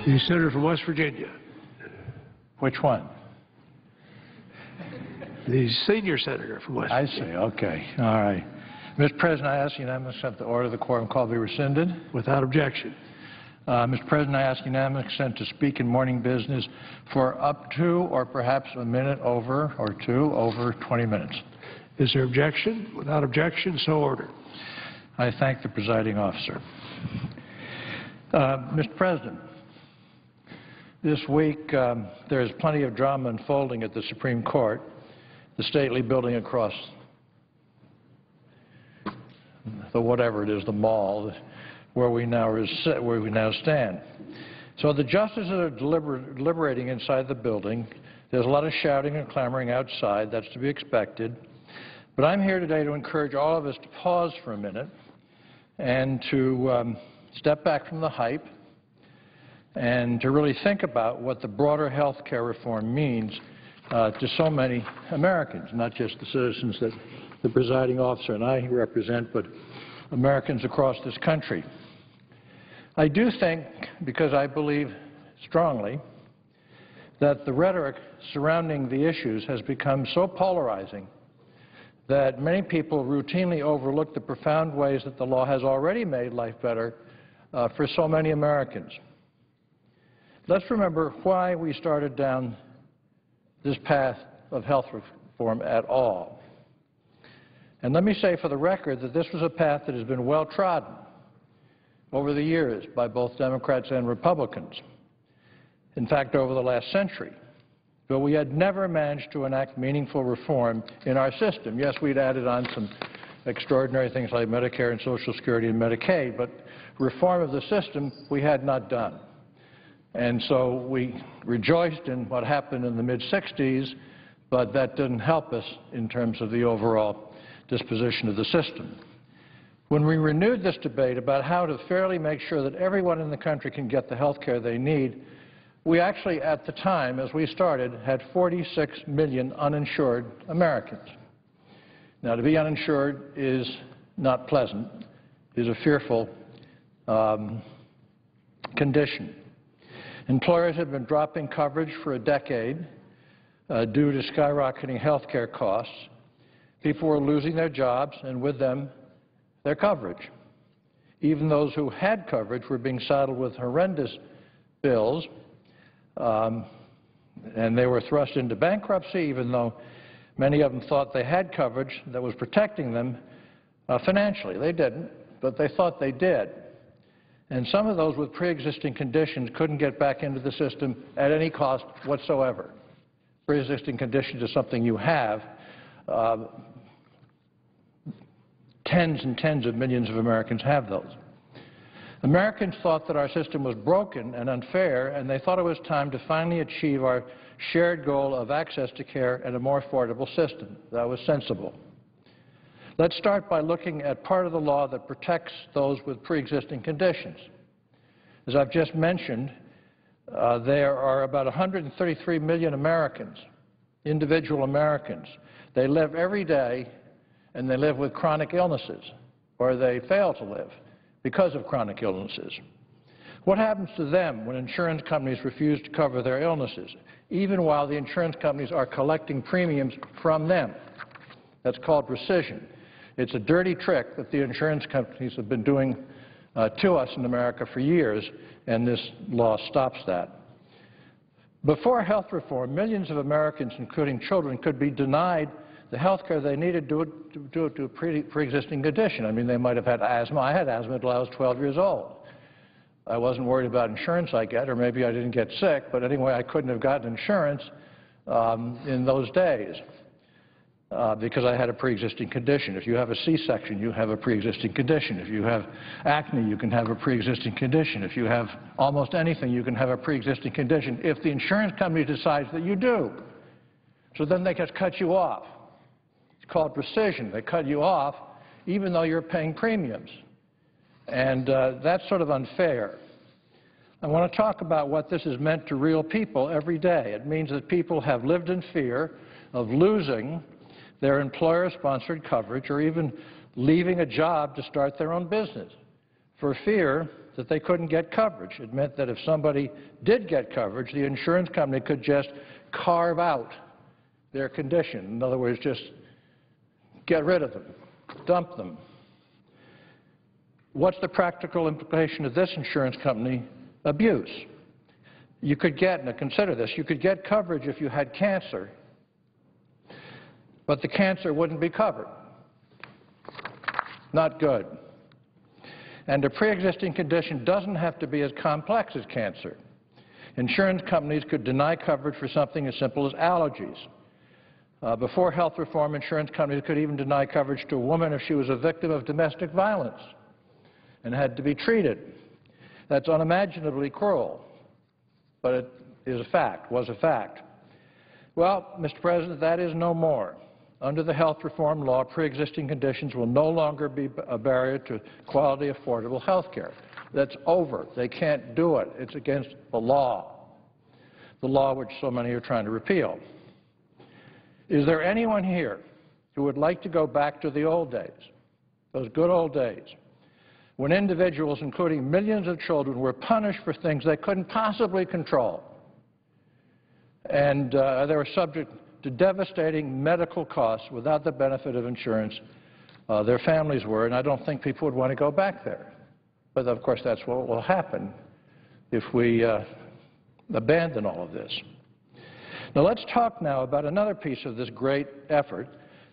The senator from West Virginia. Which one? The senior senator from West Virginia. I see. Okay. All right. Mr. President, I ask unanimous consent the order of the quorum call be rescinded. Without objection. Mr. President, I ask unanimous consent to speak in morning business for up to or perhaps a minute over or two over 20 minutes. Is there objection? Without objection, so ordered. I thank the presiding officer. Mr. President, this week there is plenty of drama unfolding at the Supreme Court, the stately building across the whatever it is, the mall, where we now stand. So the justices are deliberating inside the building. There's a lot of shouting and clamoring outside. That's to be expected. But I'm here today to encourage all of us to pause for a minute and to step back from the hype and to really think about what the broader health care reform means to so many Americans, not just the citizens that the presiding officer and I represent, but Americans across this country. I do think, because I believe strongly, that the rhetoric surrounding the issues has become so polarizing that many people routinely overlook the profound ways that the law has already made life better for so many Americans. Let's remember why we started down this path of health reform at all. And let me say for the record that this was a path that has been well trodden over the years by both Democrats and Republicans, in fact, over the last century. But we had never managed to enact meaningful reform in our system. Yes, we'd added on some extraordinary things like Medicare and Social Security and Medicaid, but reform of the system we had not done. And so we rejoiced in what happened in the mid-'60s, but that didn't help us in terms of the overall disposition of the system. When we renewed this debate about how to fairly make sure that everyone in the country can get the health care they need, we actually, at the time, as we started, had 46 million uninsured Americans. Now, to be uninsured is not pleasant, is a fearful condition. Employers have been dropping coverage for a decade due to skyrocketing health care costs. People were losing their jobs, and with them, their coverage. Even those who had coverage were being saddled with horrendous bills, and they were thrust into bankruptcy, even though many of them thought they had coverage that was protecting them financially. They didn't, but they thought they did. And some of those with pre-existing conditions couldn't get back into the system at any cost whatsoever. Pre-existing conditions is something you have. Tens and tens of millions of Americans have those. Americans thought that our system was broken and unfair, and they thought it was time to finally achieve our shared goal of access to care and a more affordable system. That was sensible. Let's start by looking at part of the law that protects those with pre-existing conditions. As I've just mentioned, there are about 133 million Americans, individual Americans. They live every day, and they live with chronic illnesses, or they fail to live because of chronic illnesses. What happens to them when insurance companies refuse to cover their illnesses, even while the insurance companies are collecting premiums from them? That's called rescission. It's a dirty trick that the insurance companies have been doing to us in America for years, and this law stops that. Before health reform, millions of Americans, including children, could be denied the health care they needed due to a pre-existing condition. I mean, they might have had asthma. I had asthma until I was 12 years old. I wasn't worried about insurance I get, or maybe I didn't get sick, but anyway, I couldn't have gotten insurance in those days because I had a pre-existing condition. If you have a C-section, you have a pre-existing condition. If you have acne, you can have a pre-existing condition. If you have almost anything, you can have a pre-existing condition if the insurance company decides that you do. So then they just cut you off. It's called rescission. They cut you off even though you're paying premiums. And that's sort of unfair. I want to talk about what this has meant to real people every day. It means that people have lived in fear of losing their employer-sponsored coverage or even leaving a job to start their own business for fear that they couldn't get coverage. It meant that if somebody did get coverage, the insurance company could just carve out their condition. In other words, just get rid of them, dump them. What's the practical implication of this insurance company abuse? You could get, now consider this, you could get coverage if you had cancer, but the cancer wouldn't be covered. Not good. And a pre-existing condition doesn't have to be as complex as cancer. Insurance companies could deny coverage for something as simple as allergies. Before health reform, insurance companies could even deny coverage to a woman if she was a victim of domestic violence and had to be treated. That's unimaginably cruel, but it is a fact, was a fact. Well, Mr. President, that is no more. Under the health reform law, pre-existing conditions will no longer be a barrier to quality, affordable health care. That's over. They can't do it. It's against the law which so many are trying to repeal. Is there anyone here who would like to go back to the old days, those good old days, when individuals, including millions of children, were punished for things they couldn't possibly control, and they were subject to devastating medical costs without the benefit of insurance? Their families were, and I don't think people would want to go back there. But of course, that's what will happen if we abandon all of this. Now let's talk now about another piece of this great effort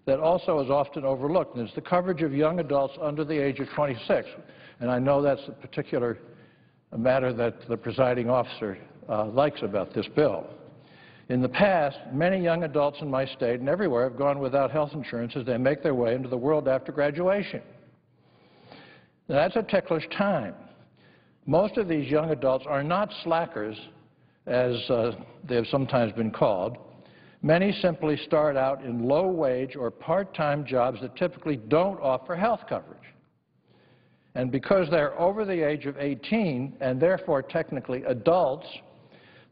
that also is often overlooked, and it's the coverage of young adults under the age of 26. And I know that's a particular matter that the presiding officer likes about this bill. In the past, many young adults in my state and everywhere have gone without health insurance as they make their way into the world after graduation. Now, that's a ticklish time. Most of these young adults are not slackers, as they have sometimes been called. Many simply start out in low-wage or part-time jobs that typically don't offer health coverage. And because they're over the age of 18 and therefore technically adults,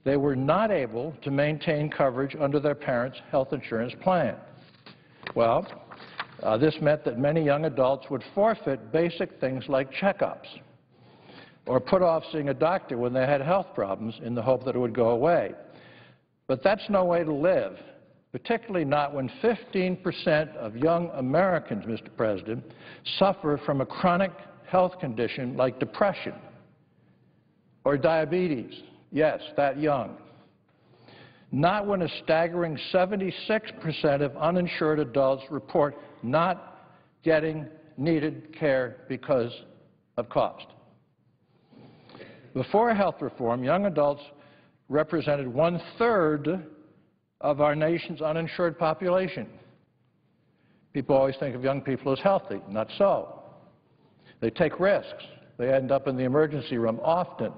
they were not able to maintain coverage under their parents' health insurance plan. Well, this meant that many young adults would forfeit basic things like checkups or put off seeing a doctor when they had health problems in the hope that it would go away. But that's no way to live, particularly not when 15% of young Americans, Mr. President, suffer from a chronic health condition like depression or diabetes. Yes, that young. Not when a staggering 76% of uninsured adults report not getting needed care because of cost. Before health reform, young adults represented 1/3 of our nation's uninsured population. People always think of young people as healthy. Not so. They take risks. They end up in the emergency room often.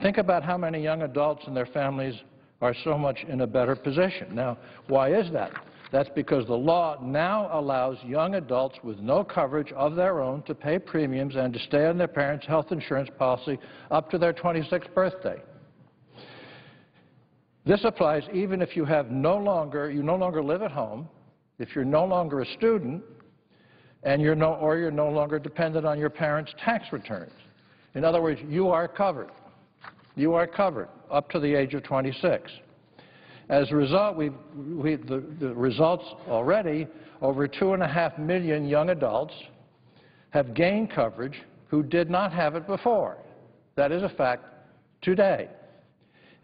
Think about how many young adults and their families are so much in a better position. Now, why is that? That's because the law now allows young adults with no coverage of their own to pay premiums and to stay on their parents' health insurance policy up to their 26th birthday. This applies even if you no longer live at home, if you're no longer a student, and you're no longer dependent on your parents' tax returns. In other words, you are covered. You are covered up to the age of 26. As a result, the results already, over 2.5 million young adults have gained coverage who did not have it before. That is a fact today,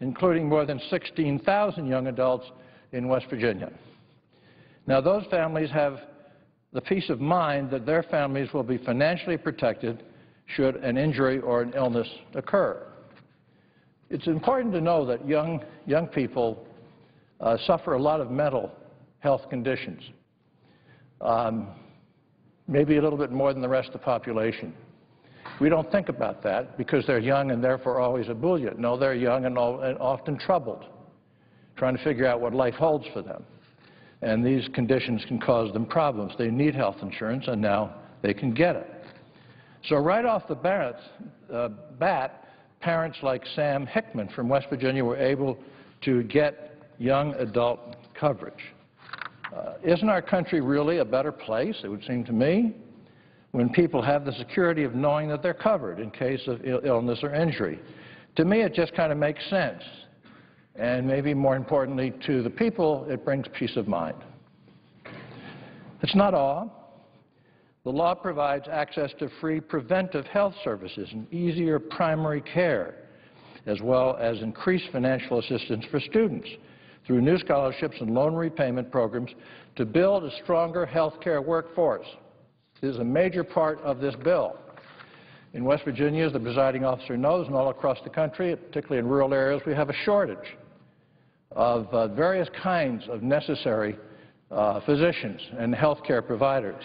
including more than 16,000 young adults in West Virginia. Now, those families have the peace of mind that their families will be financially protected should an injury or an illness occur. It's important to know that young people suffer a lot of mental health conditions, maybe a little bit more than the rest of the population. We don't think about that because they're young and therefore always ebullient. No, they're young and often troubled, trying to figure out what life holds for them. And these conditions can cause them problems. They need health insurance, and now they can get it. So right off the bat, parents like Sam Hickman from West Virginia were able to get young adult coverage. Isn't our country really a better place, it would seem to me? when people have the security of knowing that they're covered in case of illness or injury. To me, it just kind of makes sense. And maybe more importantly to the people, it brings peace of mind. It's not all. The law provides access to free preventive health services and easier primary care, as well as increased financial assistance for students through new scholarships and loan repayment programs to build a stronger health care workforce. This is a major part of this bill. In West Virginia, as the presiding officer knows, and all across the country, particularly in rural areas, we have a shortage of various kinds of necessary physicians and health care providers.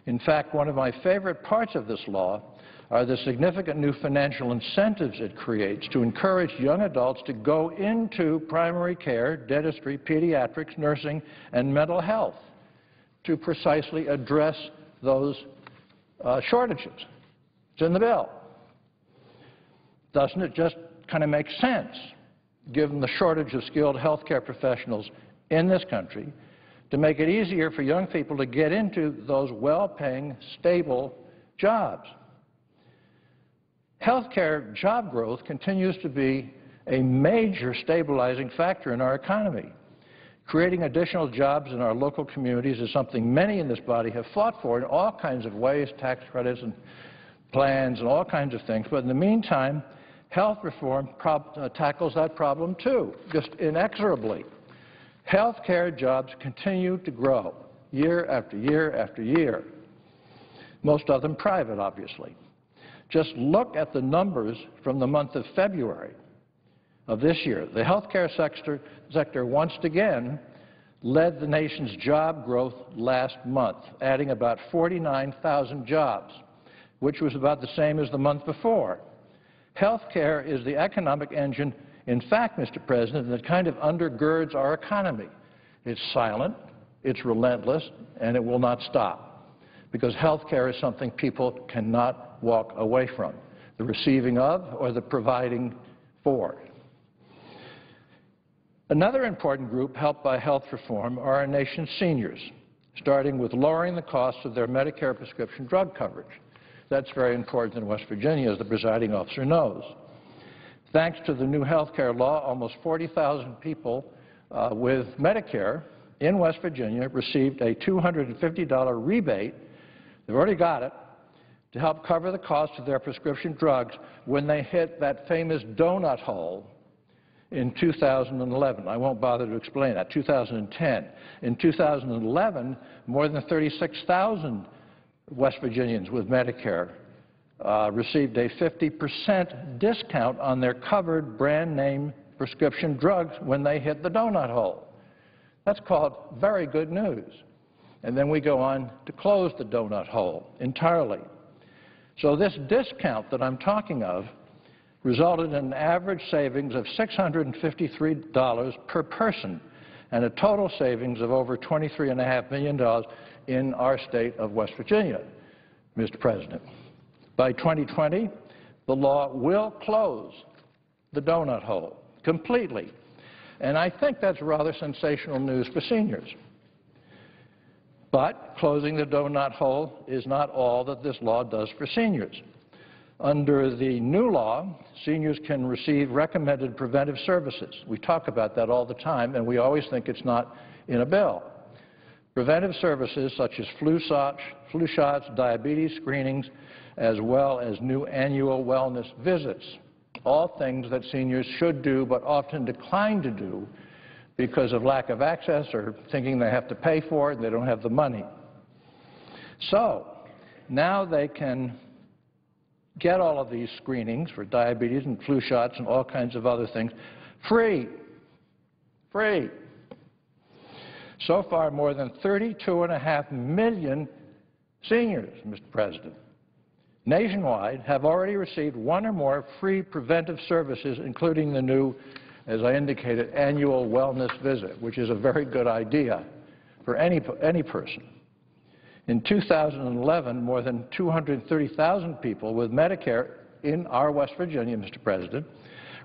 In fact, one of my favorite parts of this law are the significant new financial incentives it creates to encourage young adults to go into primary care, dentistry, pediatrics, nursing, and mental health to precisely address those shortages. It's in the bill. Doesn't it just kind of make sense, given the shortage of skilled health care professionals in this country, to make it easier for young people to get into those well-paying, stable jobs? Health care job growth continues to be a major stabilizing factor in our economy. Creating additional jobs in our local communities is something many in this body have fought for in all kinds of ways, tax credits and plans and all kinds of things. But in the meantime, health reform tackles that problem too, just inexorably. Health care jobs continue to grow year after year after year, most of them private, obviously. Just look at the numbers from the month of February of this year. The health care sector once again led the nation's job growth last month, adding about 49,000 jobs, which was about the same as the month before. Health care is the economic engine, in fact, Mr. President, that kind of undergirds our economy. It's silent, it's relentless, and it will not stop, because health care is something people cannot walk away from, the receiving of or the providing for. Another important group helped by health reform are our nation's seniors, starting with lowering the cost of their Medicare prescription drug coverage. That's very important in West Virginia, as the presiding officer knows. Thanks to the new health care law, almost 40,000 people with Medicare in West Virginia received a $250 rebate. They've already got it, to help cover the cost of their prescription drugs when they hit that famous donut hole in 2011. I won't bother to explain that, 2010. In 2011, more than 36,000 West Virginians with Medicare received a 50% discount on their covered brand name prescription drugs when they hit the donut hole. That's called very good news. And then we go on to close the donut hole entirely. So this discount that I'm talking of resulted in an average savings of $653 per person and a total savings of over $23.5 million in our state of West Virginia, Mr. President. By 2020, the law will close the donut hole completely. And I think that's rather sensational news for seniors. But closing the donut hole is not all that this law does for seniors. Under the new law, seniors can receive recommended preventive services. We talk about that all the time, and we always think it's not in a bill. Preventive services such as flu shots, diabetes screenings, as well as new annual wellness visits, all things that seniors should do but often decline to do because of lack of access or thinking they have to pay for it and they don't have the money. So now they can get all of these screenings for diabetes and flu shots and all kinds of other things free. Free. So far, more than 32.5 million seniors, Mr. President, nationwide have already received one or more free preventive services, including the new, as I indicated, annual wellness visit, which is a very good idea for any person. In 2011, more than 230,000 people with Medicare in our West Virginia, Mr. President,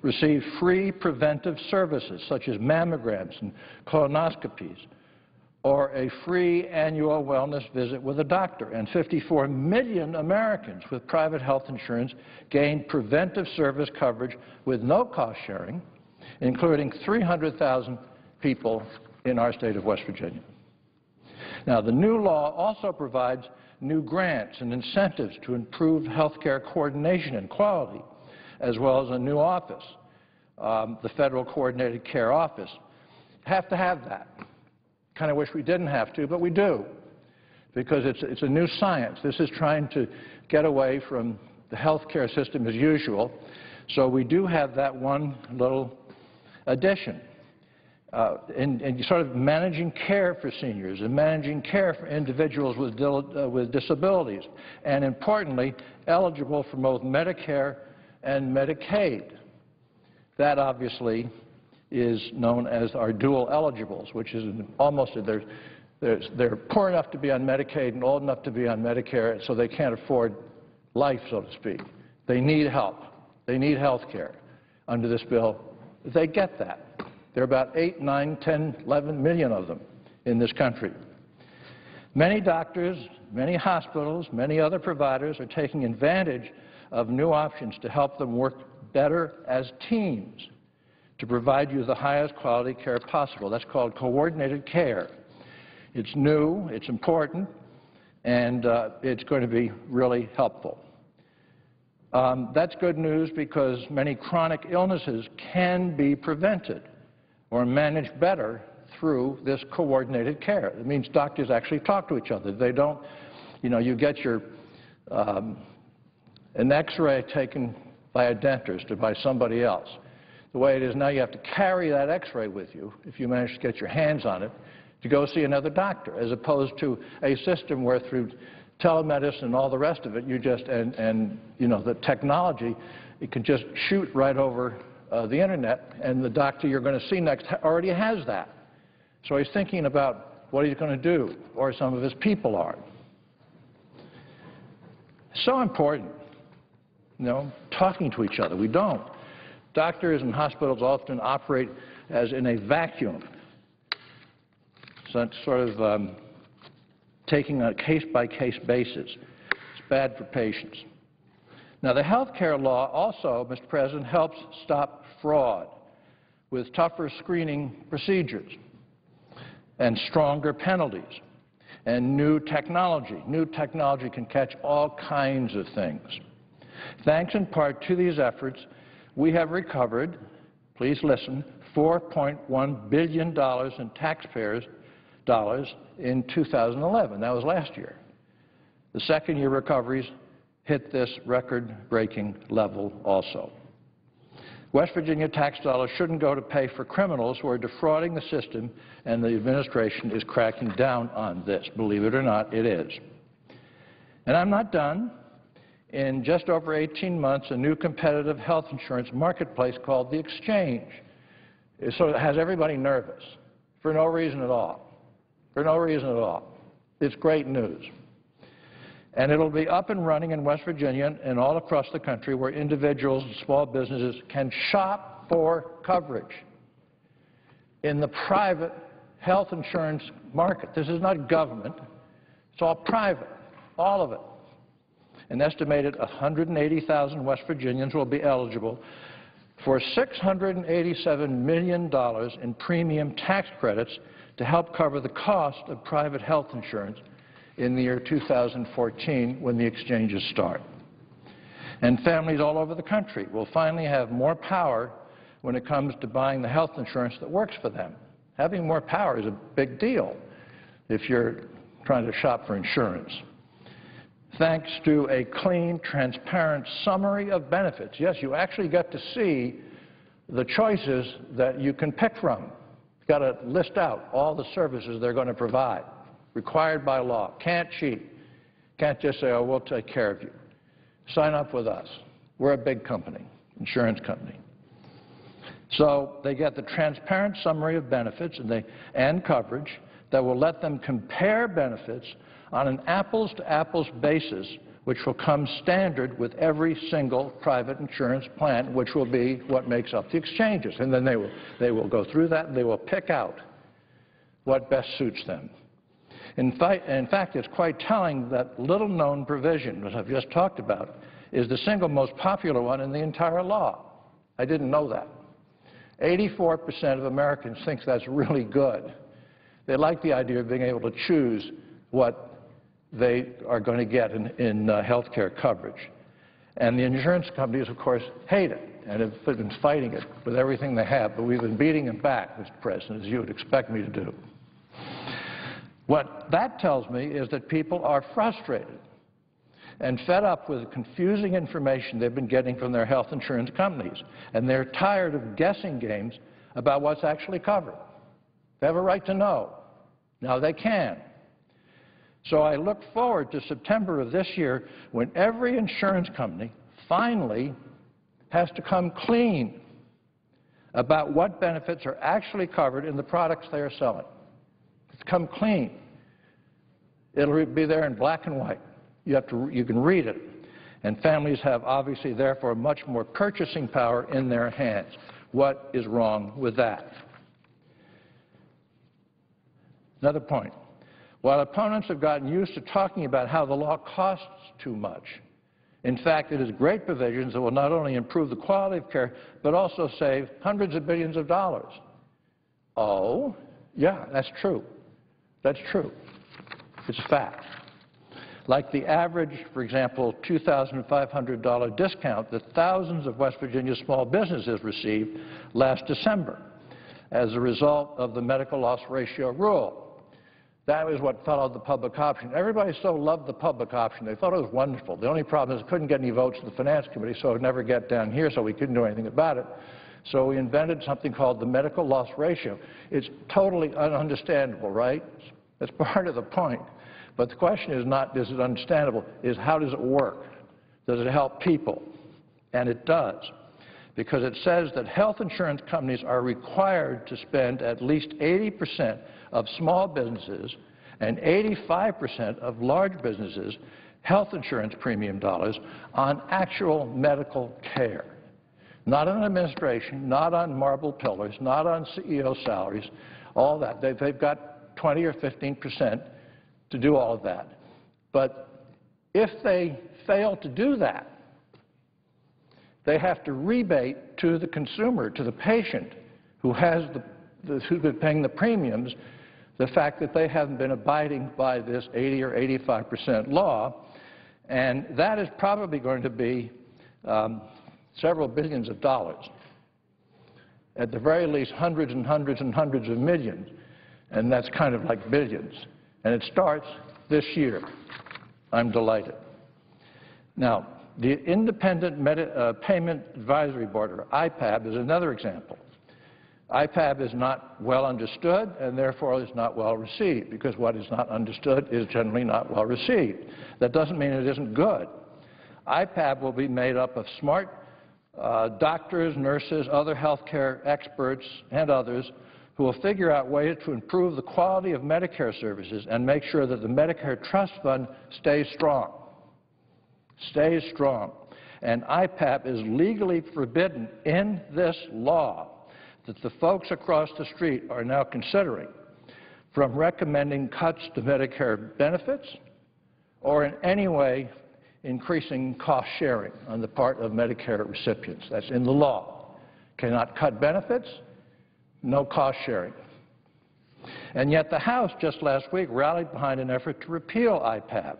received free preventive services such as mammograms and colonoscopies, or a free annual wellness visit with a doctor. And 54 million Americans with private health insurance gained preventive service coverage with no cost sharing, including 300,000 people in our state of West Virginia. Now, the new law also provides new grants and incentives to improve health care coordination and quality, as well as a new office, the Federal Coordinated Care Office. Have to have that. Kind of wish we didn't have to, but we do, because it's a new science. This is trying to get away from the health care system as usual, so we do have that one little addition. In sort of managing care for seniors and managing care for individuals with disabilities, and importantly, eligible for both Medicare and Medicaid. That obviously is known as our dual eligibles, which is almost, they're poor enough to be on Medicaid and old enough to be on Medicare, so they can't afford life, so to speak. They need help. They need health care. Under this bill, they get that. There are about 8, 9, 10, 11 million of them in this country. Many doctors, many hospitals, many other providers are taking advantage of new options to help them work better as teams to provide you the highest quality care possible. That's called coordinated care. It's new, it's important, and it's going to be really helpful. That's good news because many chronic illnesses can be prevented or managed better through this coordinated care. It means doctors actually talk to each other. They don't, you get your an X-ray taken by a dentist or by somebody else. The way it is now, you have to carry that X-ray with you, if you manage to get your hands on it, to go see another doctor, as opposed to a system where through telemedicine and all the rest of it, you just, the technology, it can just shoot right over the internet, and the doctor you're going to see next already has that. So he's thinking about what he's going to do, or some of his people are. So important, talking to each other. We don't. Doctors and hospitals often operate as in a vacuum. So it's sort of taking a case-by-case basis. It's bad for patients. Now, the health care law also, Mr. President, helps stop fraud with tougher screening procedures and stronger penalties and new technology. New technology can catch all kinds of things. Thanks in part to these efforts, we have recovered, please listen, $4.1 billion in taxpayers' dollars in 2011. That was last year. The second-year recoveries hit this record-breaking level also. West Virginia tax dollars shouldn't go to pay for criminals who are defrauding the system, and the administration is cracking down on this. Believe it or not, it is. And I'm not done. In just over 18 months, a new competitive health insurance marketplace called the Exchange. So it has everybody nervous for no reason at all. For no reason at all. It's great news. And it'll be up and running in West Virginia and all across the country, where individuals and small businesses can shop for coverage in the private health insurance market. This is not government. It's all private, all of it. An estimated 180,000 West Virginians will be eligible for $687 million in premium tax credits to help cover the cost of private health insurance in the year 2014, when the exchanges start. And families all over the country will finally have more power when it comes to buying the health insurance that works for them. Having more power is a big deal if you're trying to shop for insurance. Thanks to a clean, transparent summary of benefits. Yes, you actually get to see the choices that you can pick from. You've got to list out all the services they're going to provide, required by law. Can't cheat. Can't just say, oh, we'll take care of you. Sign up with us. We're a big company, insurance company. So they get the transparent summary of benefits and coverage that will let them compare benefits on an apples-to-apples basis, which will come standard with every single private insurance plan, which will be what makes up the exchanges. And then they will go through that, and they will pick out what best suits them. In fact, it's quite telling that little-known provision, that I've just talked about, is the single most popular one in the entire law. I didn't know that. 84% of Americans think that's really good. They like the idea of being able to choose what they are going to get in health care coverage. And the insurance companies, of course, hate it and have been fighting it with everything they have, but we've been beating them back, Mr. President, as you would expect me to do. What that tells me is that people are frustrated and fed up with the confusing information they've been getting from their health insurance companies, and they're tired of guessing games about what's actually covered. They have a right to know. Now they can. So I look forward to September of this year when every insurance company finally has to come clean about what benefits are actually covered in the products they are selling. It's come clean. It'll be there in black and white. You can read it. And families have obviously therefore much more purchasing power in their hands. What is wrong with that? Another point. While opponents have gotten used to talking about how the law costs too much, in fact, it has great provisions that will not only improve the quality of care, but also save hundreds of billions of dollars. Oh, yeah, that's true. That's true. It's a fact. Like the average, for example, $2,500 discount that thousands of West Virginia small businesses received last December as a result of the medical loss ratio rule. That was what followed the public option. Everybody so loved the public option. They thought it was wonderful. The only problem is it couldn't get any votes in the Finance Committee, so it would never get down here, so we couldn't do anything about it. So we invented something called the medical loss ratio. It's totally ununderstandable, right? That's part of the point. But the question is not, is it understandable, is how does it work? Does it help people? And it does, because it says that health insurance companies are required to spend at least 80% of small businesses and 85% of large businesses' health insurance premium dollars on actual medical care. Not on administration, not on marble pillars, not on CEO salaries, all that. They've got 20 or 15% to do all of that. But if they fail to do that, they have to rebate to the consumer, to the patient who's been paying the premiums, the fact that they haven't been abiding by this 80 or 85% law, and that is probably going to be several billions of dollars. At the very least, hundreds and hundreds and hundreds of millions, and that's kind of like billions. And it starts this year. I'm delighted. Now, the Independent Payment Advisory Board, or IPAB, is another example. IPAB is not well understood and therefore is not well received, because what is not understood is generally not well received. That doesn't mean it isn't good. IPAB will be made up of smart doctors, nurses, other healthcare experts, and others who will figure out ways to improve the quality of Medicare services and make sure that the Medicare Trust Fund stays strong. Stays strong. And IPAB is legally forbidden in this law that the folks across the street are now considering, from recommending cuts to Medicare benefits or in any way increasing cost sharing on the part of Medicare recipients. That's in the law. Cannot cut benefits, no cost sharing. And yet the House just last week rallied behind an effort to repeal IPAB.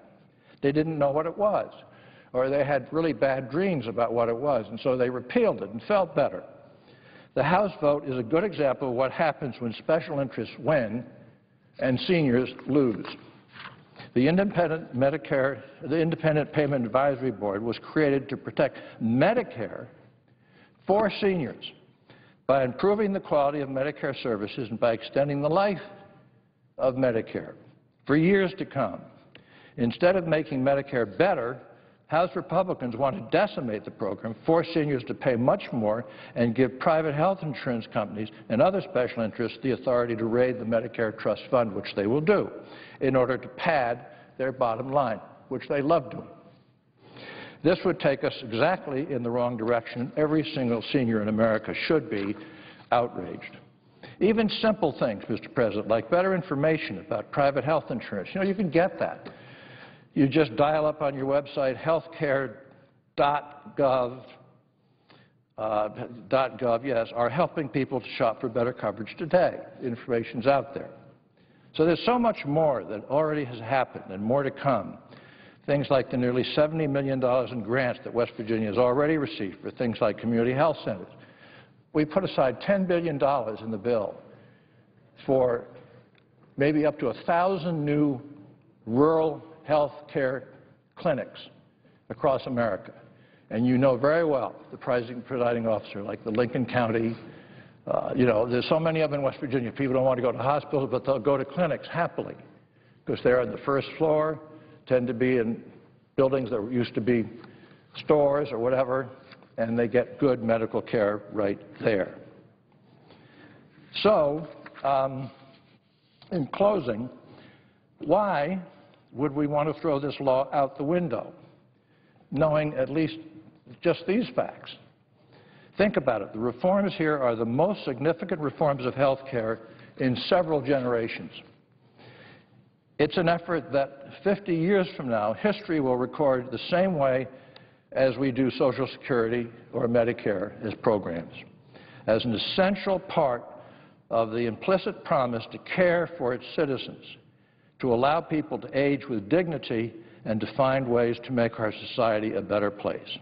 They didn't know what it was, or they had really bad dreams about what it was, and so they repealed it and felt better. The House vote is a good example of what happens when special interests win and seniors lose. The Independent Payment Advisory Board was created to protect Medicare for seniors by improving the quality of Medicare services and by extending the life of Medicare for years to come. Instead of making Medicare better, House Republicans want to decimate the program, force seniors to pay much more, and give private health insurance companies and other special interests the authority to raid the Medicare Trust Fund, which they will do, in order to pad their bottom line, which they love doing. This would take us exactly in the wrong direction. Every single senior in America should be outraged. Even simple things, Mr. President, like better information about private health insurance. You know, you can get that. You just dial up on your website healthcare.gov, yes, are helping people to shop for better coverage today. Information's out there. So there's so much more that already has happened and more to come. Things like the nearly $70 million in grants that West Virginia has already received for things like community health centers. We put aside $10 billion in the bill for maybe up to 1,000 new rural health care clinics across America. And you know very well the presiding officer, like the Lincoln County, you know, there's so many of them in West Virginia. People don't want to go to hospitals, but they'll go to clinics happily because they're on the first floor, tend to be in buildings that used to be stores or whatever, and they get good medical care right there. So, in closing, why would we want to throw this law out the window, knowing at least just these facts? Think about it. The reforms here are the most significant reforms of health care in several generations. It's an effort that 50 years from now, history will record the same way as we do Social Security or Medicare as programs, as an essential part of the implicit promise to care for its citizens, to allow people to age with dignity and to find ways to make our society a better place.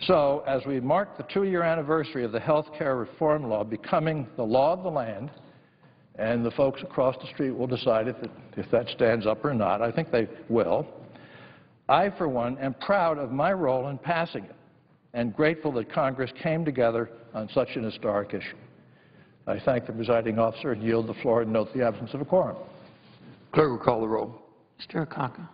So, as we mark the 2-year anniversary of the health care reform law becoming the law of the land, and the folks across the street will decide if that stands up or not, I think they will, I, for one, am proud of my role in passing it and grateful that Congress came together on such an historic issue. I thank the presiding officer and yield the floor and note the absence of a quorum. Clerk will call the roll. Mr. Akaka.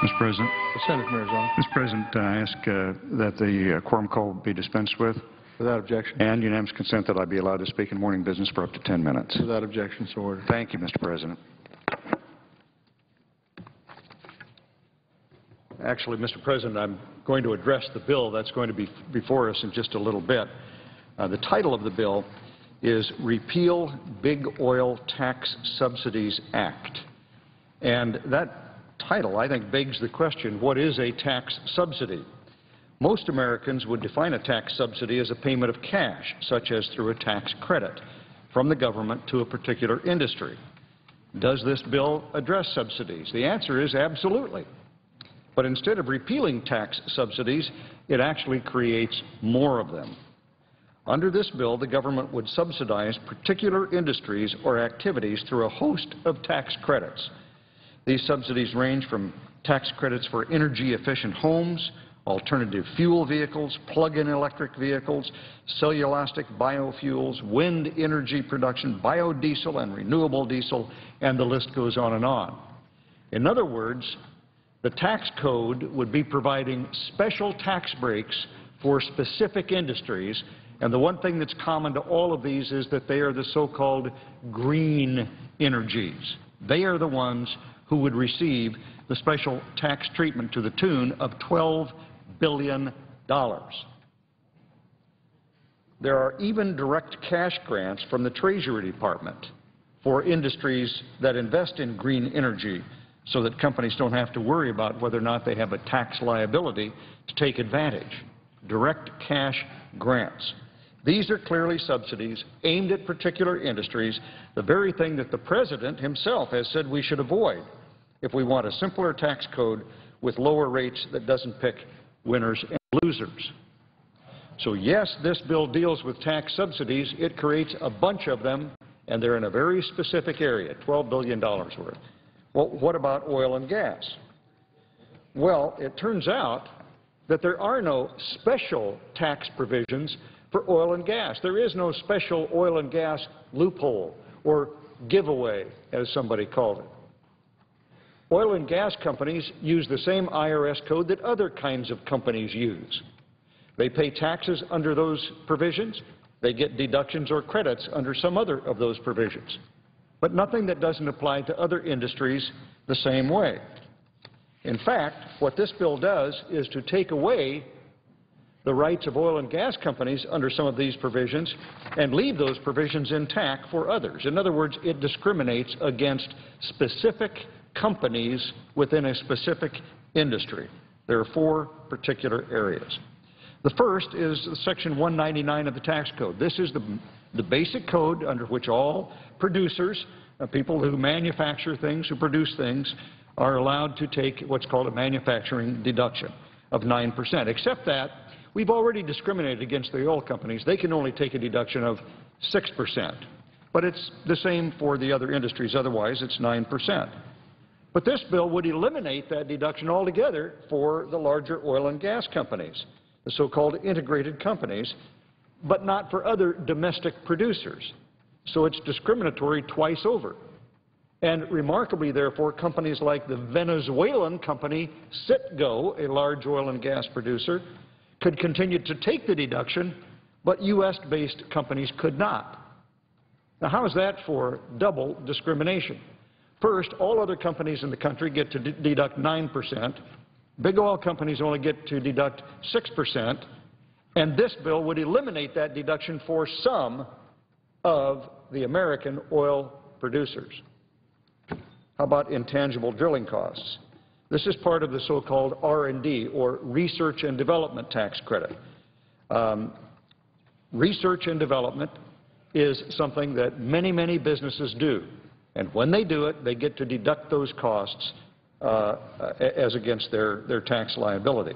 Mr. President. Senator Marizano. Mr. President, I ask that the quorum call be dispensed with Without objection. and unanimous consent that I be allowed to speak in morning business for up to 10 minutes. Without objection, so ordered. Thank you, Mr. President. Actually, Mr. President, I'm going to address the bill that's going to be before us in just a little bit. The title of the bill is Repeal Big Oil Tax Subsidies Act. And that title, I think, begs the question, what is a tax subsidy? Most Americans would define a tax subsidy as a payment of cash, such as through a tax credit from the government to a particular industry. Does this bill address subsidies? The answer is absolutely. But instead of repealing tax subsidies, it actually creates more of them. Under this bill, the government would subsidize particular industries or activities through a host of tax credits. These subsidies range from tax credits for energy-efficient homes, alternative fuel vehicles, plug-in electric vehicles, cellulosic biofuels, wind energy production, biodiesel and renewable diesel, and the list goes on and on. In other words, the tax code would be providing special tax breaks for specific industries, and the one thing that's common to all of these is that they are the so-called green energies. They are the ones who would receive the special tax treatment to the tune of $12 billion. There are even direct cash grants from the Treasury Department for industries that invest in green energy so that companies don't have to worry about whether or not they have a tax liability to take advantage. Direct cash grants. These are clearly subsidies aimed at particular industries, the very thing that the President himself has said we should avoid if we want a simpler tax code with lower rates that doesn't pick winners and losers. So yes, this bill deals with tax subsidies. It creates a bunch of them, and they're in a very specific area, $12 billion worth. Well, what about oil and gas? Well, it turns out that there are no special tax provisions for oil and gas. There is no special oil and gas loophole or giveaway, as somebody called it. Oil and gas companies use the same IRS code that other kinds of companies use. They pay taxes under those provisions. They get deductions or credits under some other of those provisions. But nothing that doesn't apply to other industries the same way. In fact, what this bill does is to take away the rights of oil and gas companies under some of these provisions and leave those provisions intact for others. In other words, it discriminates against specific companies within a specific industry. There are four particular areas. The first is Section 199 of the tax code. This is the basic code under which all producers, people who manufacture things, who produce things, are allowed to take what's called a manufacturing deduction of 9%, except that we've already discriminated against the oil companies. They can only take a deduction of 6%. But it's the same for the other industries. Otherwise, it's 9%. But this bill would eliminate that deduction altogether for the larger oil and gas companies, the so-called integrated companies, but not for other domestic producers. So it's discriminatory twice over. And remarkably, therefore, companies like the Venezuelan company Citgo, a large oil and gas producer, could continue to take the deduction, but U.S.-based companies could not. Now, how is that for double discrimination? First, all other companies in the country get to deduct 9%. Big oil companies only get to deduct 6%. And this bill would eliminate that deduction for some of the American oil producers. How about intangible drilling costs? This is part of the so-called R&D, or research and development tax credit. Research and development is something that many, many businesses do. And when they do it, they get to deduct those costs as against their tax liability.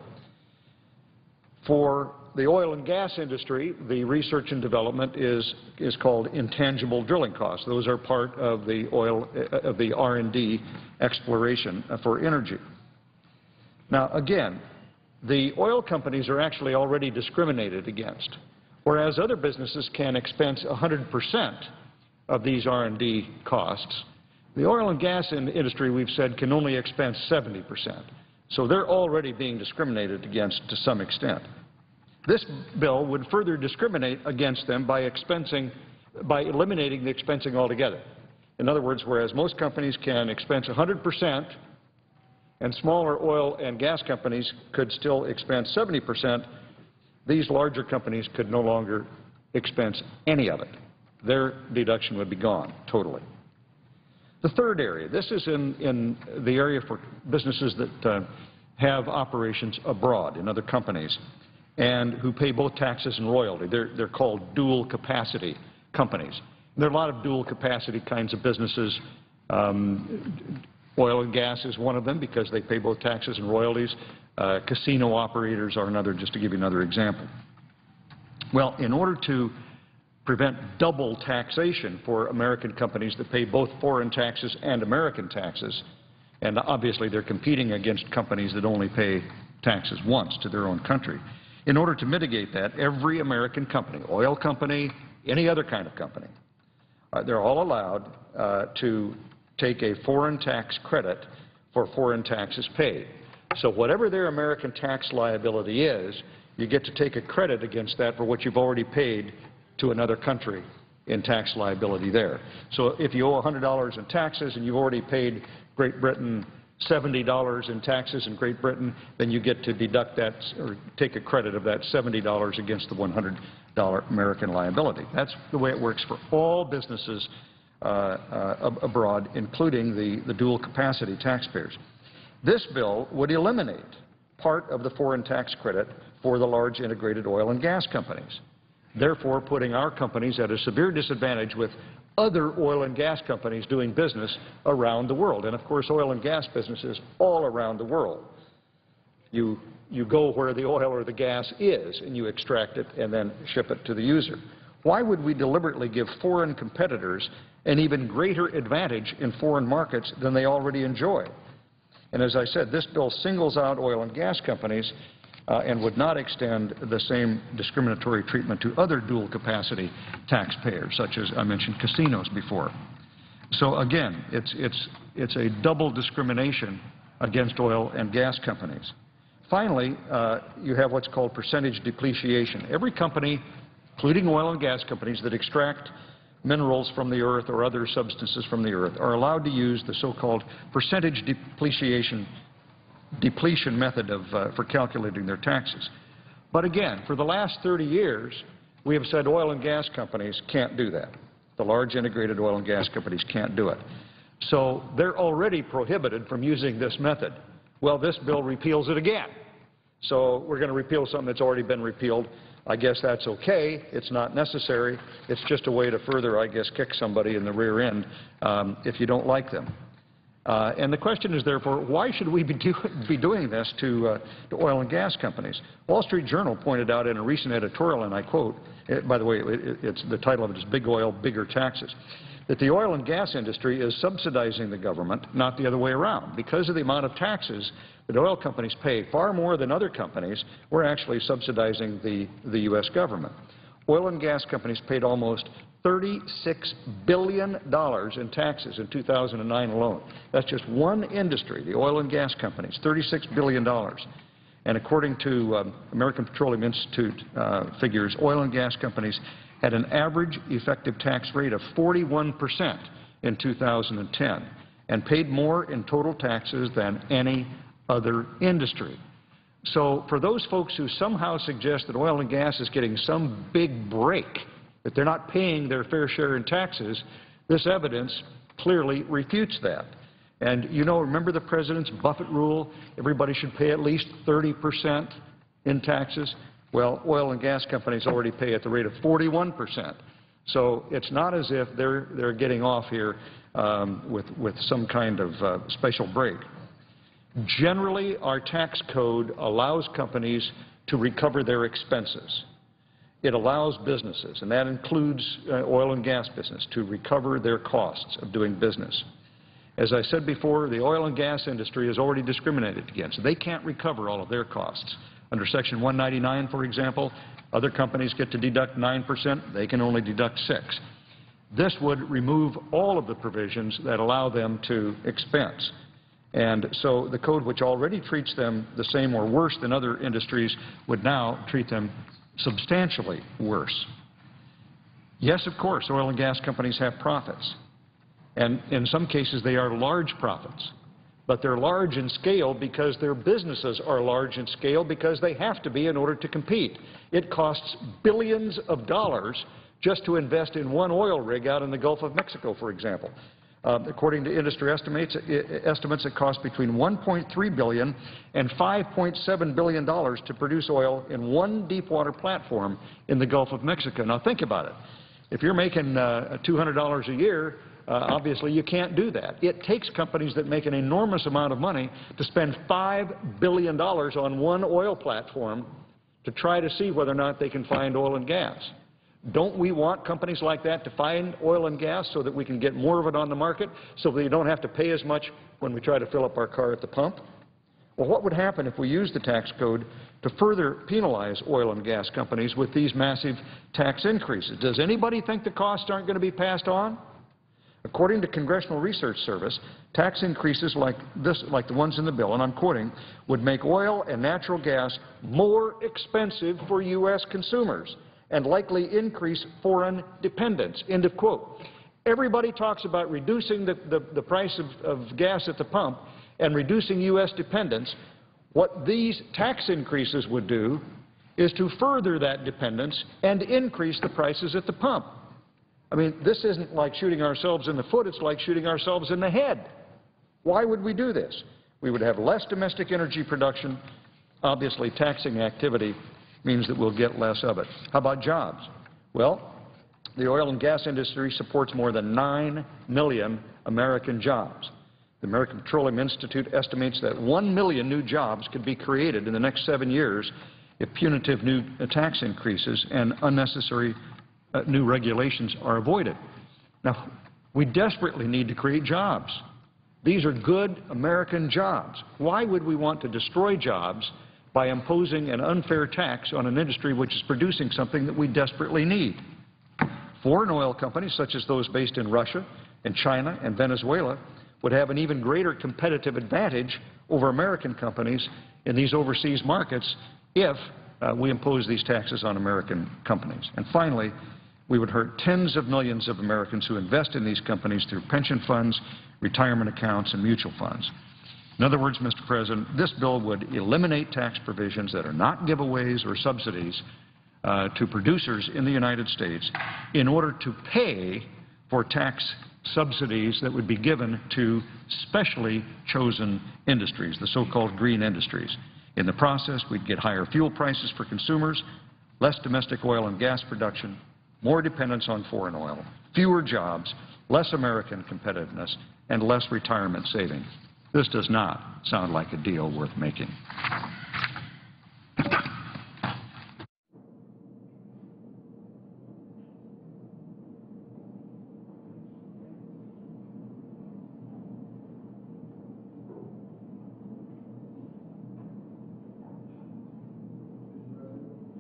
For the oil and gas industry, the research and development is called intangible drilling costs. Those are part of the R&D exploration for energy. Now, again, the oil companies are actually already discriminated against, whereas other businesses can expense 100% of these R&D costs. The oil and gas industry, we've said, can only expense 70%. So they're already being discriminated against to some extent. This bill would further discriminate against them by eliminating the expensing altogether. In other words, whereas most companies can expense 100% and smaller oil and gas companies could still expense 70%, these larger companies could no longer expense any of it. Their deduction would be gone totally. The third area, this is in the area for businesses that have operations abroad in other companies and who pay both taxes and royalty. They're called dual capacity companies. There are a lot of dual capacity kinds of businesses. Oil and gas is one of them because they pay both taxes and royalties. Casino operators are another, just to give you another example. Well, in order to prevent double taxation for American companies that pay both foreign taxes and American taxes, and obviously they're competing against companies that only pay taxes once to their own country. In order to mitigate that, every American company, oil company, any other kind of company, they're all allowed to take a foreign tax credit for foreign taxes paid. So whatever their American tax liability is, you get to take a credit against that for what you've already paid to another country in tax liability there. So if you owe $100 in taxes and you've already paid Great Britain $70 in taxes in Great Britain, then you get to deduct that or take a credit of that $70 against the $100 American liability. That's the way it works for all businesses abroad, including the dual capacity taxpayers. This bill would eliminate part of the foreign tax credit for the large integrated oil and gas companies, therefore putting our companies at a severe disadvantage with other oil and gas companies doing business around the world. And of course, oil and gas businesses all around the world. You go where the oil or the gas is and you extract it and then ship it to the user. Why would we deliberately give foreign competitors an even greater advantage in foreign markets than they already enjoy? And as I said, this bill singles out oil and gas companies and would not extend the same discriminatory treatment to other dual capacity taxpayers, such as I mentioned casinos before. So again, it's a double discrimination against oil and gas companies. Finally, you have what's called percentage depreciation. Every company, including oil and gas companies that extract minerals from the earth or other substances from the earth, are allowed to use the so-called percentage depletion method for calculating their taxes. But again, for the last 30 years, we have said oil and gas companies can't do that. The large integrated oil and gas companies can't do it. So they're already prohibited from using this method. Well, this bill repeals it again. So we're going to repeal something that's already been repealed. I guess that's okay. It's not necessary. It's just a way to further, I guess, kick somebody in the rear end if you don't like them. And the question is, therefore, why should we be doing this to oil and gas companies? Wall Street Journal pointed out in a recent editorial, and I quote, by the way, the title of it is Big Oil, Bigger Taxes, that the oil and gas industry is subsidizing the government, not the other way around. Because of the amount of taxes that oil companies pay, far more than other companies, we're actually subsidizing the U.S. government. Oil and gas companies paid almost $36 billion in taxes in 2009 alone. That's just one industry, the oil and gas companies, $36 billion. And according to American Petroleum Institute figures, oil and gas companies had an average effective tax rate of 41% in 2010 and paid more in total taxes than any other industry. So for those folks who somehow suggest that oil and gas is getting some big break, that they're not paying their fair share in taxes, this evidence clearly refutes that. And you know, remember the President's Buffett rule? Everybody should pay at least 30% in taxes. Well, oil and gas companies already pay at the rate of 41%. So it's not as if they're getting off here with some kind of special break. Generally, our tax code allows companies to recover their expenses. It allows businesses, and that includes oil and gas business, to recover their costs of doing business. As I said before, the oil and gas industry is already discriminated against. They can't recover all of their costs. Under Section 199, for example, other companies get to deduct 9%. They can only deduct 6%. This would remove all of the provisions that allow them to expense. And so the code, which already treats them the same or worse than other industries, would now treat them substantially worse. Yes, of course, oil and gas companies have profits. And in some cases, they are large profits. But they're large in scale because their businesses are large in scale because they have to be in order to compete. It costs billions of dollars just to invest in one oil rig out in the Gulf of Mexico, for example. According to industry estimates, it costs between $1.3 billion and $5.7 billion to produce oil in one deepwater platform in the Gulf of Mexico. Now think about it. If you're making $200 a year, obviously you can't do that. It takes companies that make an enormous amount of money to spend $5 billion on one oil platform to try to see whether or not they can find oil and gas. Don't we want companies like that to find oil and gas so that we can get more of it on the market, so that we don't have to pay as much when we try to fill up our car at the pump? Well, what would happen if we used the tax code to further penalize oil and gas companies with these massive tax increases? Does anybody think the costs aren't going to be passed on? According to Congressional Research Service, tax increases like the ones in the bill, and I'm quoting, would make oil and natural gas more expensive for U.S. consumers and likely increase foreign dependence, end of quote. Everybody talks about reducing the price of gas at the pump and reducing U.S. dependence. What these tax increases would do is to further that dependence and increase the prices at the pump. I mean, this isn't like shooting ourselves in the foot, it's like shooting ourselves in the head. Why would we do this? We would have less domestic energy production. Obviously, taxing activity means that we'll get less of it. How about jobs? Well, the oil and gas industry supports more than 9 million American jobs. The American Petroleum Institute estimates that 1 million new jobs could be created in the next 7 years if punitive new tax increases and unnecessary new regulations are avoided. Now, we desperately need to create jobs. These are good American jobs. Why would we want to destroy jobs by imposing an unfair tax on an industry which is producing something that we desperately need? Foreign oil companies, such as those based in Russia and China and Venezuela, would have an even greater competitive advantage over American companies in these overseas markets if we impose these taxes on American companies. And finally, we would hurt tens of millions of Americans who invest in these companies through pension funds, retirement accounts, and mutual funds. In other words, Mr. President, this bill would eliminate tax provisions that are not giveaways or subsidies to producers in the United States in order to pay for tax subsidies that would be given to specially chosen industries, the so-called green industries. In the process, we'd get higher fuel prices for consumers, less domestic oil and gas production, more dependence on foreign oil, fewer jobs, less American competitiveness, and less retirement savings. This does not sound like a deal worth making.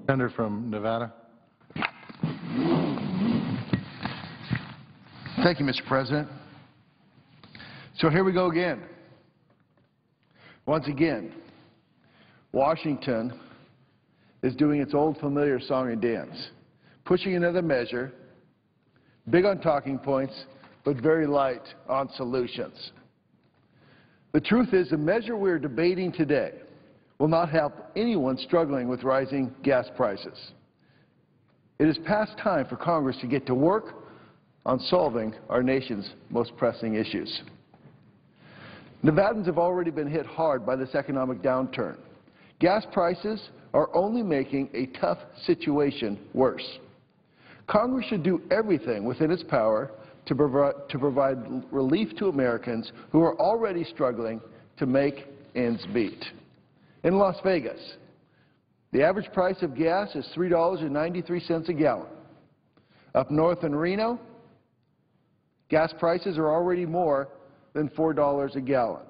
Senator from Nevada. Thank you, Mr. President. So here we go again. Once again, Washington is doing its old familiar song and dance, pushing another measure, big on talking points, but very light on solutions. The truth is, the measure we're debating today will not help anyone struggling with rising gas prices. It is past time for Congress to get to work on solving our nation's most pressing issues. Nevadans have already been hit hard by this economic downturn. Gas prices are only making a tough situation worse. Congress should do everything within its power to provide relief to Americans who are already struggling to make ends meet. In Las Vegas, the average price of gas is $3.93 a gallon. Up north in Reno, gas prices are already more than $4 a gallon.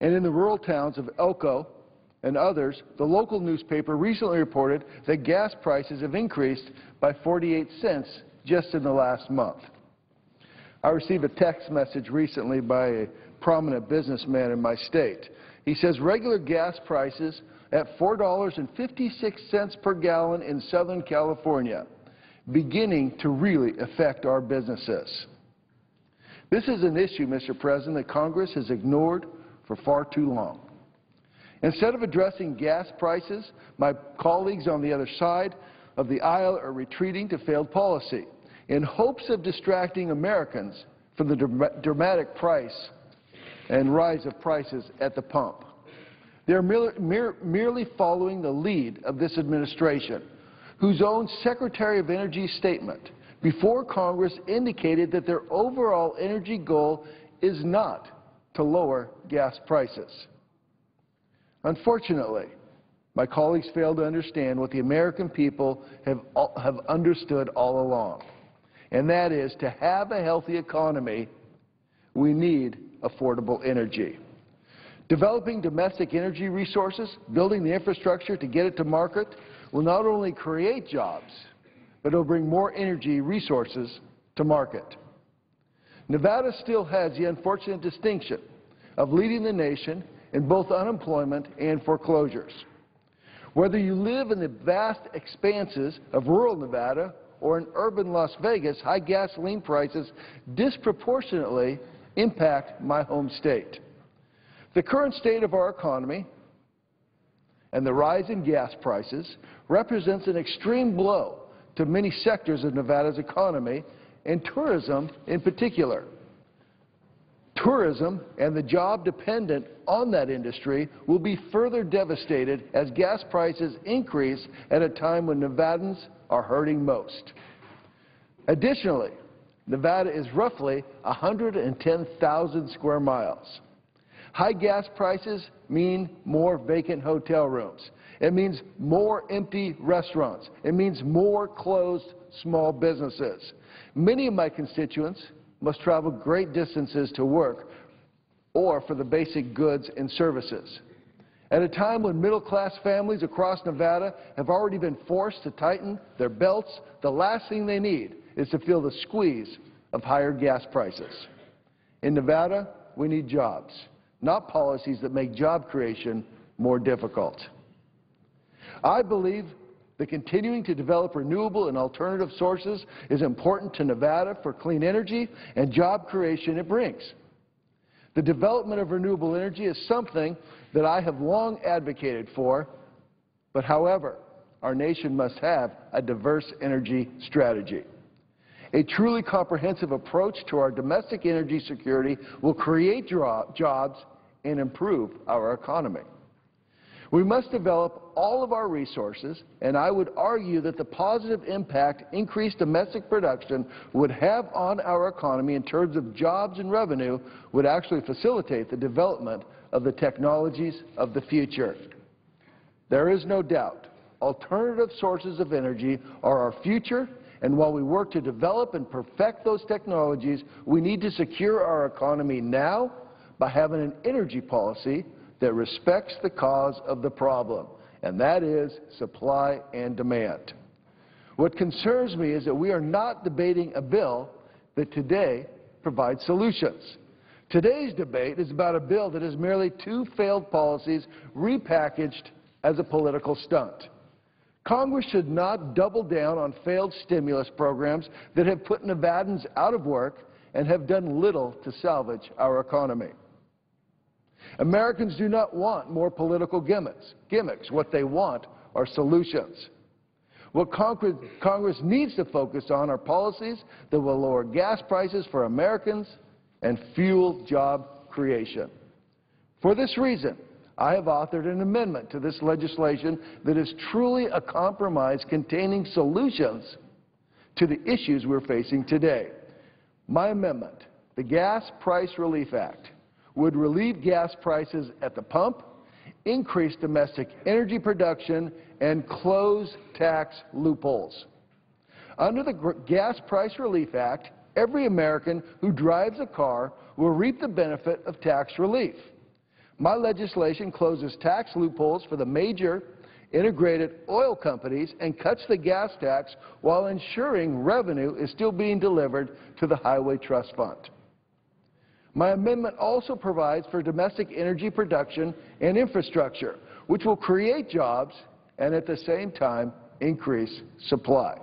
And in the rural towns of Elko and others, the local newspaper recently reported that gas prices have increased by 48 cents just in the last month. I received a text message recently by a prominent businessman in my state. He says regular gas prices at $4.56 per gallon in Southern California, beginning to really affect our businesses. This is an issue, Mr. President, that Congress has ignored for far too long. Instead of addressing gas prices, my colleagues on the other side of the aisle are retreating to failed policy in hopes of distracting Americans from the dramatic price and rise of prices at the pump. They are merely following the lead of this administration, whose own Secretary of Energy's statement before Congress indicated that their overall energy goal is not to lower gas prices. Unfortunately, my colleagues fail to understand what the American people have understood all along, and that is to have a healthy economy, we need affordable energy. Developing domestic energy resources, building the infrastructure to get it to market, will not only create jobs, but it will bring more energy resources to market. Nevada still has the unfortunate distinction of leading the nation in both unemployment and foreclosures. Whether you live in the vast expanses of rural Nevada or in urban Las Vegas, high gasoline prices disproportionately impact my home state. The current state of our economy and the rise in gas prices represents an extreme blow to many sectors of Nevada's economy, and tourism in particular. Tourism and the job dependent on that industry will be further devastated as gas prices increase at a time when Nevadans are hurting most. Additionally, Nevada is roughly 110,000 square miles. High gas prices mean more vacant hotel rooms. It means more empty restaurants. It means more closed small businesses. Many of my constituents must travel great distances to work or for the basic goods and services. At a time when middle-class families across Nevada have already been forced to tighten their belts, the last thing they need is to feel the squeeze of higher gas prices. In Nevada, we need jobs, not policies that make job creation more difficult. I believe that continuing to develop renewable and alternative sources is important to Nevada for clean energy and job creation it brings. The development of renewable energy is something that I have long advocated for, but however, our nation must have a diverse energy strategy. A truly comprehensive approach to our domestic energy security will create jobs and improve our economy. We must develop all of our resources, and I would argue that the positive impact increased domestic production would have on our economy in terms of jobs and revenue would actually facilitate the development of the technologies of the future. There is no doubt alternative sources of energy are our future, and while we work to develop and perfect those technologies, we need to secure our economy now by having an energy policy that respects the cause of the problem, and that is supply and demand. What concerns me is that we are not debating a bill that today provides solutions. Today's debate is about a bill that is merely two failed policies repackaged as a political stunt. Congress should not double down on failed stimulus programs that have put Nevadans out of work and have done little to salvage our economy. Americans do not want more political gimmicks. What they want are solutions. What Congress needs to focus on are policies that will lower gas prices for Americans and fuel job creation. For this reason, I have authored an amendment to this legislation that is truly a compromise containing solutions to the issues we're facing today. My amendment, the Gas Price Relief Act, would relieve gas prices at the pump, increase domestic energy production, and close tax loopholes. Under the Gas Price Relief Act, every American who drives a car will reap the benefit of tax relief. My legislation closes tax loopholes for the major integrated oil companies and cuts the gas tax while ensuring revenue is still being delivered to the Highway Trust Fund. My amendment also provides for domestic energy production and infrastructure, which will create jobs and at the same time increase supply.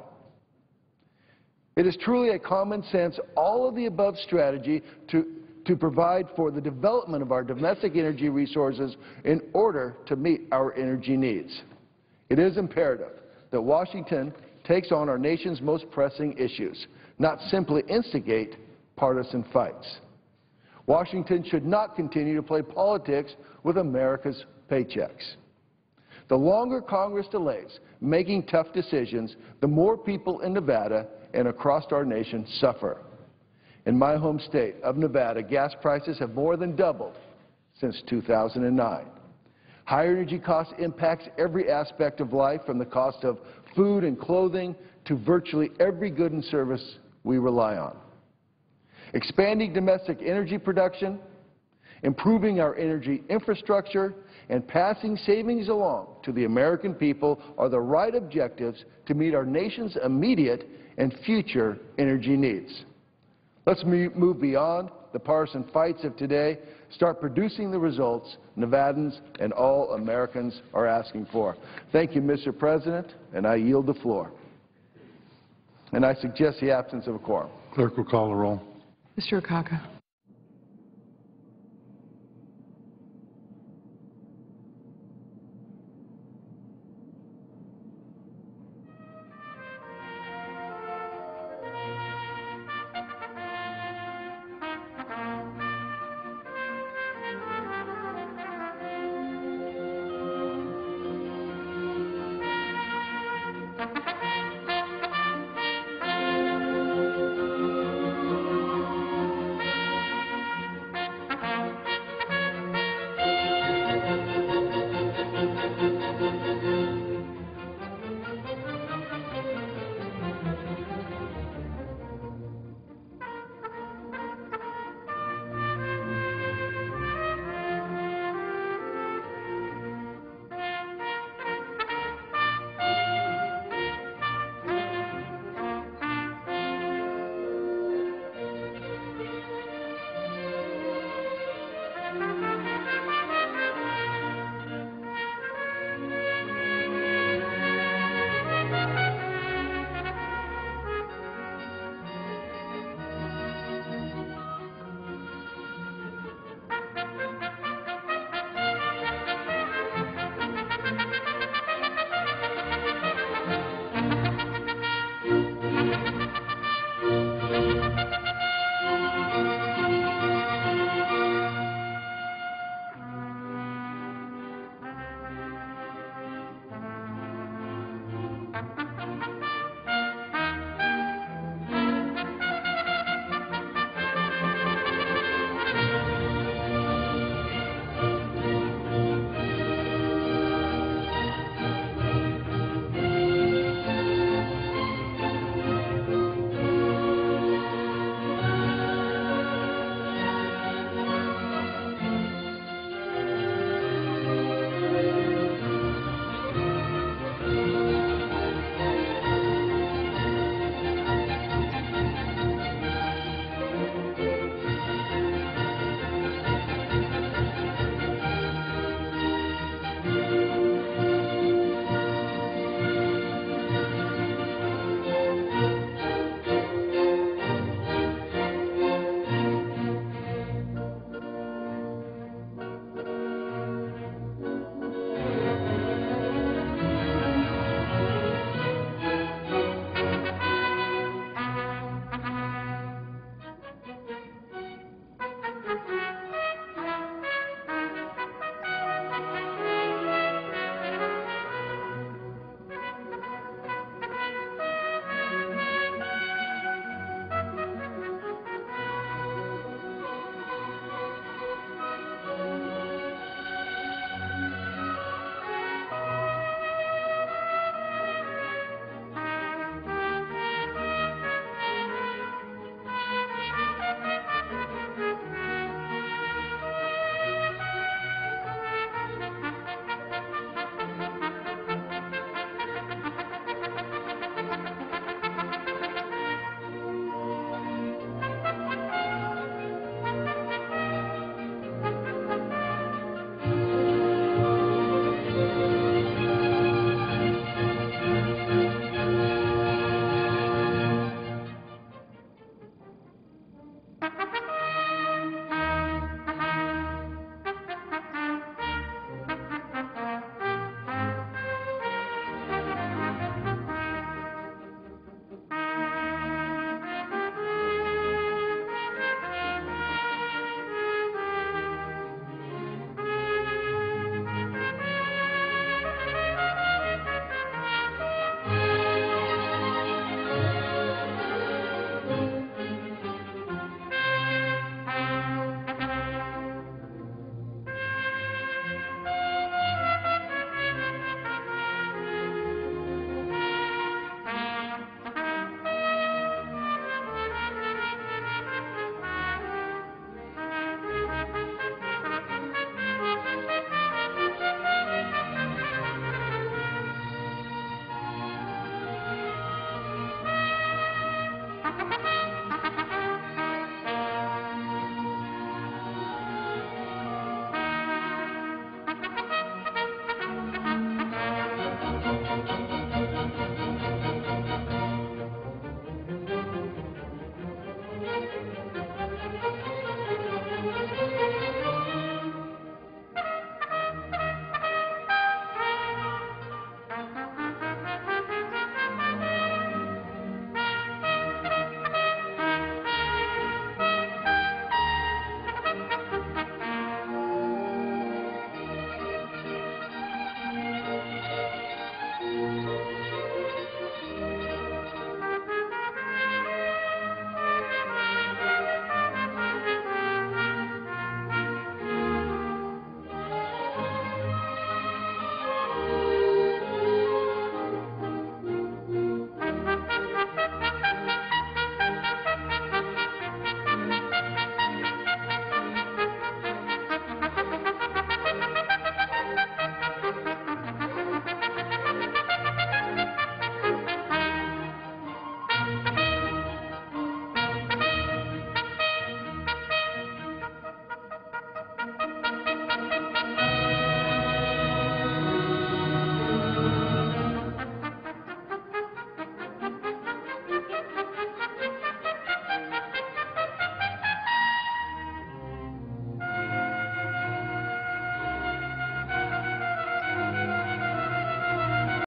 It is truly a common sense, all of the above strategy to provide for the development of our domestic energy resources in order to meet our energy needs. It is imperative that Washington takes on our nation's most pressing issues, not simply instigate partisan fights. Washington should not continue to play politics with America's paychecks. The longer Congress delays making tough decisions, the more people in Nevada and across our nation suffer. In my home state of Nevada, gas prices have more than doubled since 2009. Higher energy costs impacts every aspect of life, from the cost of food and clothing to virtually every good and service we rely on. Expanding domestic energy production, improving our energy infrastructure, and passing savings along to the American people are the right objectives to meet our nation's immediate and future energy needs. Let's move beyond the partisan fights of today, start producing the results Nevadans and all Americans are asking for. Thank you, Mr. President, and I yield the floor. And I suggest the absence of a quorum. Clerk will call the roll. Mr. Akaka.